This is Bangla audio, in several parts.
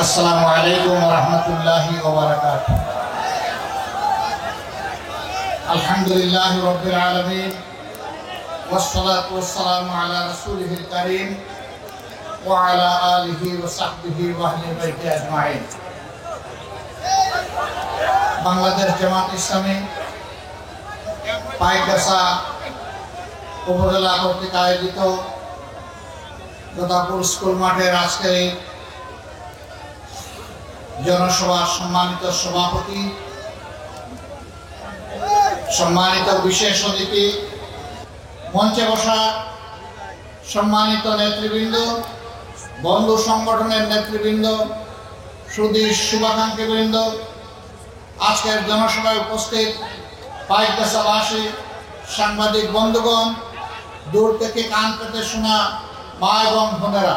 আসসালামু আলাইকুম ওয়া রাহমাতুল্লাহি ওয়া বারাকাতুহু। আলহামদুলিল্লাহি রাব্বিল আলামিন ওয়াসসালাতু ওয়াসসালামু আলা রাসূলিহিল কারীম ওয়া আলা আলিহি ওয়া সাহবিহি ওয়া আহলি বাইতি আজমাইন। বাংলাদেশ জামাত ইসলামী পাইকগাছা উপজেলা কর্তৃক আয়োজিত গোদাপুর স্কুল মাঠের আজকের জনসভার সম্মানিত সভাপতি, সম্মানিত বিশেষ অতিথি, মঞ্চে বসা সম্মানিত নেতৃবৃন্দ, বন্ধু সংগঠনের নেতৃবৃন্দ, সুধী শুভাকাঙ্ক্ষীবৃন্দ, আজকের জনসভায় উপস্থিত পাইকগাছাবাসী, সাংবাদিক বন্ধুগণ, দূর থেকে কান পেতে শোনা মা এবং বোনেরা,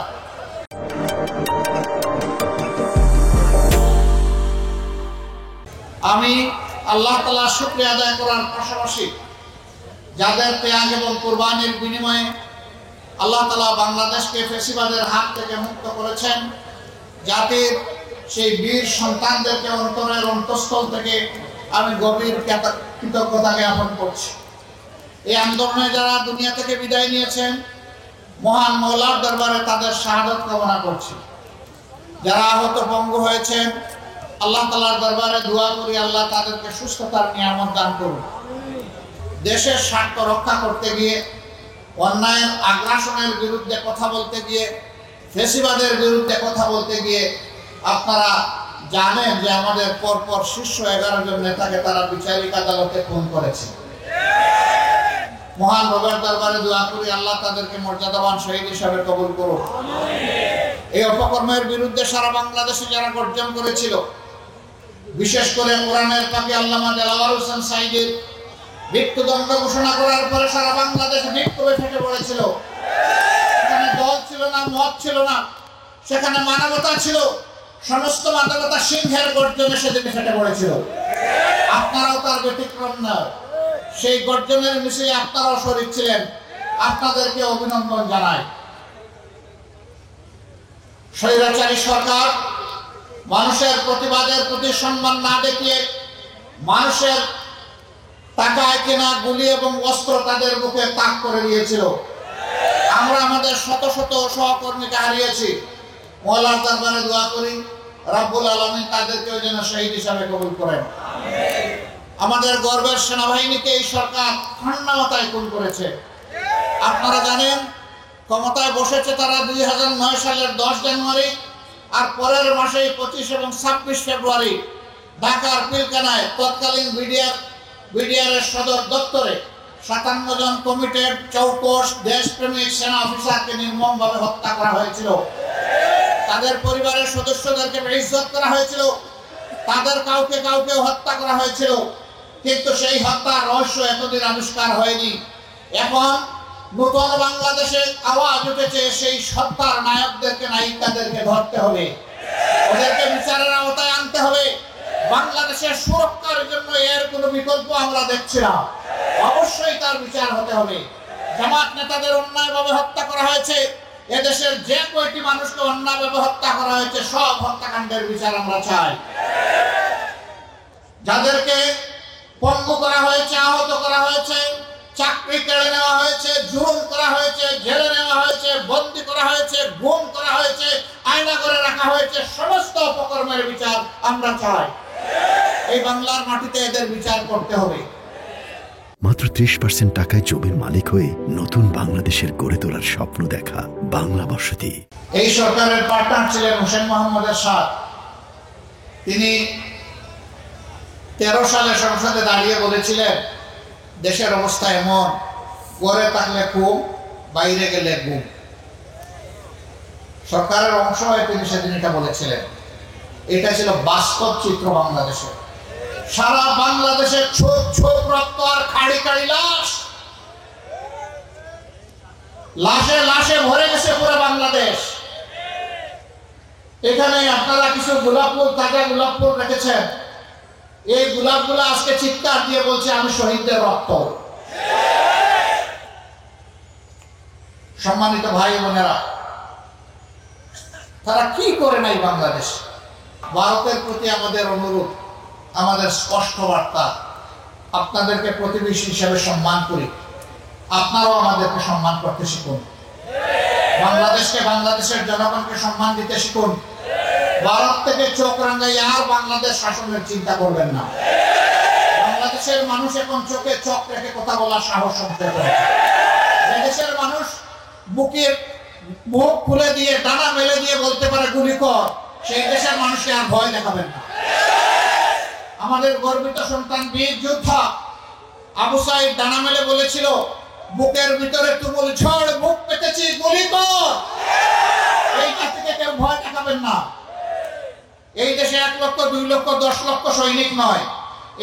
আমি আল্লাহ তাআলার শুকরিয়া আদায় করার পাশাপাশি যাদের ত্যাগ এবং কুরবানির বিনিময়ে আল্লাহ তাআলা বাংলাদেশকে ফ্যাসিবাদের হাত থেকে মুক্ত করেছেন, জাতির সেই বীর সন্তানদেরকে অন্তরের অন্তঃস্থল থেকে আমি গভীর কৃতজ্ঞতা জ্ঞাপন করছি। এই আন্দোলনে যারা দুনিয়া থেকে বিদায় নিয়েছেন, মহান মওলার দরবারে তাদের শাহাদাত কামনা করছি। যারা আহত পঙ্গু হয়েছেন, আল্লাহ তাআলার দরবারে দোয়া করি আল্লাহ তাদেরকে সুস্থতার নিয়ামত দান করুন। দেশের স্বার্থ রক্ষা করতে গিয়ে, অন্যায়ের আগ্রাসনের বিরুদ্ধে কথা বলতে গিয়ে, ফ্যাসিবাদের বিরুদ্ধে কথা বলতে গিয়ে আপনারা জানেন যে আমাদের পরপর শীর্ষ 11 জন নেতাকে তারা বিচারিক আদালতে খুন করেছে। মহান রবের দরবারে দোয়া করি আল্লাহ তাদেরকে মর্যাদাবান শহীদ হিসাবে কবুল করুন। এই অপকর্মের বিরুদ্ধে সারা বাংলাদেশে যারা গর্জন করেছিল, বিশেষ করে কোরআনের পাখি আল্লামা দেলাওয়ার হোসেন সাঈদীর মৃত্যুদণ্ড ঘোষণা করার পরে সারা বাংলাদেশ বিক্ষোভে ফেটে পড়েছিল। সেখানে দল ছিল না, মত ছিল না, সেখানে মানবতা ছিল। সমস্ত মানবতা সিংহের গর্জনে সেদিন ফেটে পড়েছিল। আপনারাও তার ব্যতিক্রম না। সেই গর্জনের মিছিলে আপনারাও শরীক ছিলেন। আপনাদেরকে অভিনন্দন জানাই। স্বৈরাচারী সরকার মানুষের প্রতিবাদের প্রতি সম্মান না দেখিয়ে মানুষের টাকায় কেনা গুলি এবং অস্ত্র তাদের বুকে তাক করে দিয়েছিল। আমরা আমাদের শত শত সহকর্মীকে হারিয়েছি। মওলার দরবারে দোয়া করি রব্বুল আলামিন তাদেরকেও যেন শহীদ হিসাবে কবুল করেন। আমাদের গর্বের সেনাবাহিনীকে এই সরকার ঠান্ডা মাথায় খুন করেছে। আপনারা জানেন ক্ষমতায় বসেছে তারা 2009 সালের 10 জানুয়ারি, আর পরের মাসে 25 এবং 26 ফেব্রুয়ারি ঢাকার পিলখানায় তৎকালীন বিডিআরের সদর দপ্তরে 57 জন কমিটেড চৌকস দেশপ্রেমিক সেনা অফিসারকে নির্মমভাবে হত্যা করা হয়েছিল। তাদের পরিবারের সদস্যদেরকে বেইজ্জত করা হয়েছিল, তাদের কাউকে হত্যা করা হয়েছিল। কিন্তু সেই হত্যার রহস্য এতদিন আবিষ্কার হয়নি। এখন নতুন বাংলাদেশে আওয়াজ উঠেছে, সেই হত্যার নায়কদেরকে, নায়িকাদেরকে ধরতে হবে, ওদেরকে বিচারের আওতায় আনতে হবে। বাংলাদেশের সুরক্ষার জন্য এর কোনো বিকল্প আমরা দেখছি না। অবশ্যই তার বিচার হতে হবে। জামাত নেতাদের অন্যায়ভাবে হত্যা করা হয়েছে। এদেশের যে কয়টি মানুষকে অন্যায়ভাবে হত্যা করা হয়েছে সব হত্যাকাণ্ডের বিচার আমরা চাই। যাদেরকে পঙ্গু করা হয়েছে, আহত করা হয়েছে, চাকরি কেড়ে নেওয়া হয়েছে, জুলুম করা হয়েছে, জেলে নেওয়া হয়েছে, বন্দী করা হয়েছে, গুম করা হয়েছে, আয়না করে রাখা হয়েছে, সমস্ত অপকর্মের বিচার আমরা চাই। এই বাংলার মাটিতে এদের বিচার করতে হবে। মাত্র 30% টাকায় জমির মালিক হয়ে নতুন বাংলাদেশের গড়ে তোলার স্বপ্ন দেখা বাংলা বসতি। এই সরকারের পার্টনার ছিলেন হোসেন মোহাম্মদ এরশাদ। তিনি 13 সালে সংসদে দাঁড়িয়ে বলেছিলেন দেশের অবস্থা এমন, ঘরে থাকলে খুব, বাইরে গেলে গুম। সরকারের অংশ হয়ে তিনি সেদিন এটা বলেছিলেন। এটা ছিল বাস্তব চিত্র বাংলাদেশে। সারা বাংলাদেশে ছোপ ছোপ রক্ত আর খাড়ি খাড়ি লাশ, লাশে লাশে ভরে গেছে পুরো বাংলাদেশ। এখানে আপনারা কিছু গোলাপ ফুল, তাজা গোলাপ ফুল রেখেছেন। এই গোলাপগুলো আজকে চিৎকার দিয়ে বলছে আমি শহীদদের রক্ত। সম্মানিত ভাই বোনেরা, তারা কি করে নাই বাংলাদেশ? ভারতের প্রতি আমাদের অনুরোধ, আমাদের স্পষ্ট বার্তা, আপনাদেরকে প্রতিবেশী হিসেবে সম্মান করি, আপনারাও আমাদেরকে সম্মান করতে শিখুন। বাংলাদেশকে, বাংলাদেশের জনগণকে সম্মান দিতে শিখুন। ভারত থেকে চোখ রাঙাই আর বাংলাদেশ শাসনের চিন্তা করবেন না। বাংলাদেশের মানুষ এখন চোখে চোখ রেখে কথা বলার সাহস সঞ্চয় করে। দেশের মানুষ মুখ খুলে দিয়ে, ডানা মেলে দিয়ে বলতে পারে গুলি কর, সেই দেশের মানুষকে আর ভয় দেখাবেন না। আমাদের গর্বিত সন্তান বীর যোদ্ধা আবু সাইদ ডানা মেলে বলেছিল, বুকের ভিতরে তুমুল ঝড়, মুখ পেতেছি, গুলি কর। এই দেশ থেকে কেউ ভয় দেখাবেন না। এই দেশে 1 লক্ষ, 2 লক্ষ, 10 লক্ষ সৈনিক নয়,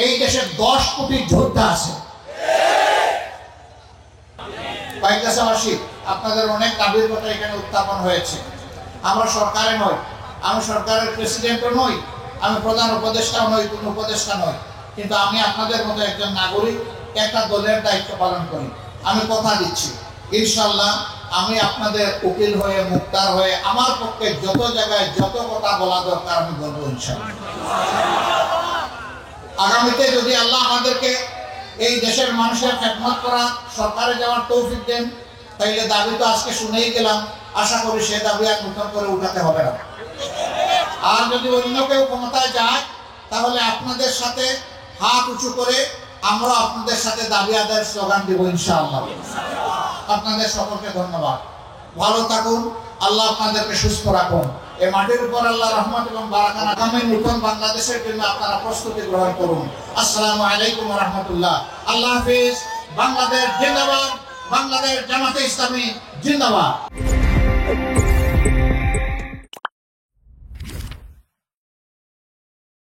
এই দেশে 10 কোটি যোদ্ধা আছে। বাইকাশাবাসী, আপনাদের অনেক দাবির কথা এখানে উত্থাপন হয়েছে। আমরা সরকারে নই, আমি সরকারের প্রেসিডেন্টও নই, আমি প্রধান উপদেষ্টাও নই, কোন উপদেষ্টা নই, কিন্তু আমি আপনাদের মতো একজন নাগরিক, একটা দলের দায়িত্ব পালন করি। আমি কথা দিচ্ছি, ইনশাআল্লাহ আমি আপনাদের উকিল হয়ে, মুক্তার হয়ে, আমার পক্ষে যত জায়গায় যত কথা বলা দরকার আমি বলবো ইনশাআল্লাহ। আগামীতে যদি আল্লাহ আমাদেরকে এই দেশের মানুষের খেদমত করা, সরকারে যাওয়ার তৌফিক দেন, তাইলে দাবি তো আজকে শুনেই গেলাম, আশা করি সে দাবি আর নতুন করে উঠাতে হবে না। আর যদি অন্য কেউ ক্ষমতায় যায়, তাহলে আপনাদের সাথে হাত উঁচু করে আমরা আপনাদের সাথে দাবি আদায়ের স্লোগান দিব ইনশাআল্লাহ। আপনাদের সকলকে ধন্যবাদ। ভালো থাকুন, আল্লাহ আপনাদেরকে সুস্থ রাখুন। এই মাটির উপর আল্লাহ রহমত এবং বারাকাত। আগামী নতুন বাংলাদেশের জন্য আপনারা প্রস্তুতি গ্রহণ করুন। আসসালামু আলাইকুম ওয়া রাহমাতুল্লাহ। আল্লাহ হাফেজ। বাংলাদেশ জিন্দাবাদ। বাংলাদেশ জামাতে ইসলামী জিন্দাবাদ।